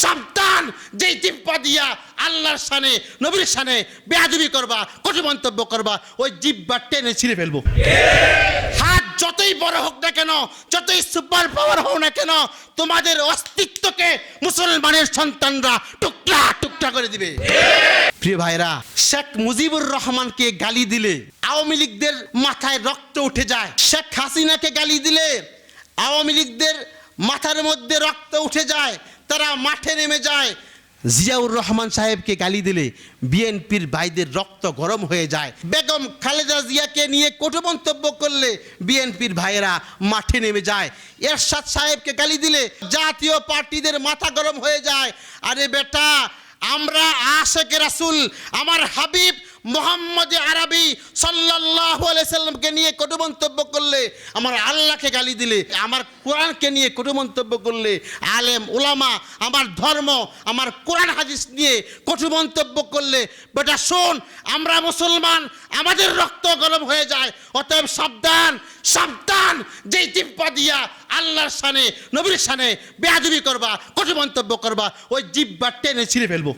সাবধান, যেই জিহ্বা দিয়া আল্লাহর শানে নবীর শানে বেয়াদবি করবা, কটু মন্তব্য করবা, ওই জিহ্বা টেনে ছিঁড়ে ফেলবো। হাত যতই বড় হোক না কেন, যতই সুপার পাওয়ার হোক না কেন, তোমাদের অস্তিত্বকে মুসলমানের সন্তানরা টুকরা টুকরা করে দিবে। প্রিয় ভাইরা, শেখ মুজিবুর রহমানকে গালি দিলে আওয়ামী লীগদের মাথায় রক্ত উঠে যায়। শেখ হাসিনাকে গালি দিলে আওয়ামী লীগদের মাথার মধ্যে রক্ত উঠে যায়, তারা মাঠে নেমে যায়। জিয়াউর রহমান সাহেবকে গালি দিলে বিএনপির ভাইদের রক্ত গরম হয়ে যায়। বেগম খালেদা জিয়াকে নিয়ে কটু মন্তব্য করলে বিএনপির ভাইয়েরা মাঠে নেমে যায়। এরশাদ সাহেবকে গালি দিলে জাতীয় পার্টিদের মাথা গরম হয়ে যায়। আরে বেটা, আমরা আশিকে রাসূল আমার হাবিব মুহাম্মদ আরবি সাল্লাল্লাহু আলাইহি সাল্লামকে নিয়ে কটু মন্তব্য করলে, আমার আল্লাহকে গালি দিলে, আমার কোরআনকে নিয়ে কটু মন্তব্য করলে, আলেম উলামা আমার ধর্ম আমার কোরআন হাদিস নিয়ে কটু মন্তব্য করলে, বেটা শোন, আমরা মুসলমান, আমাদের রক্ত গরম হয়ে যায়। অতএব সাবধান, সাবধান, যেই জিহ্বা দিয়া আল্লাহর শানে নবীর শানে বেয়াদবি করবা, কটু মন্তব্য করবা, ওই জিহ্বা টেনে ছিঁড়ে ফেলবো।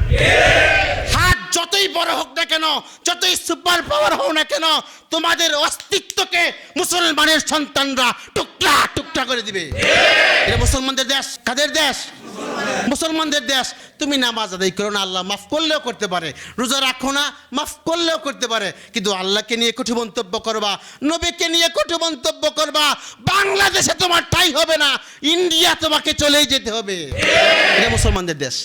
হাত যতই বড় হোক না কেন, যতই সুপার পাওয়ার হোক না কেন, তোমাদের অস্তিত্বকে মুসলমানের সন্তানরা টুকরা টুকরা করে দিবে। এটা মুসলমানদের দেশ। কাদের দেশ? মুসলমানদের দেশ। তুমি নামাজ আদায় করো না, আল্লাহ মাফ করলেও করতে পারে। রোজা রাখো না, মাফ করলেও করতে পারে। কিন্তু আল্লাহকে নিয়ে কটু মন্তব্য করবা, নবীকে নিয়ে কটু মন্তব্য করবা, বাংলাদেশে তোমার ঠাঁই হবে না, ইন্ডিয়া তোমাকে চলেই যেতে হবে। এটা মুসলমানদের দেশ।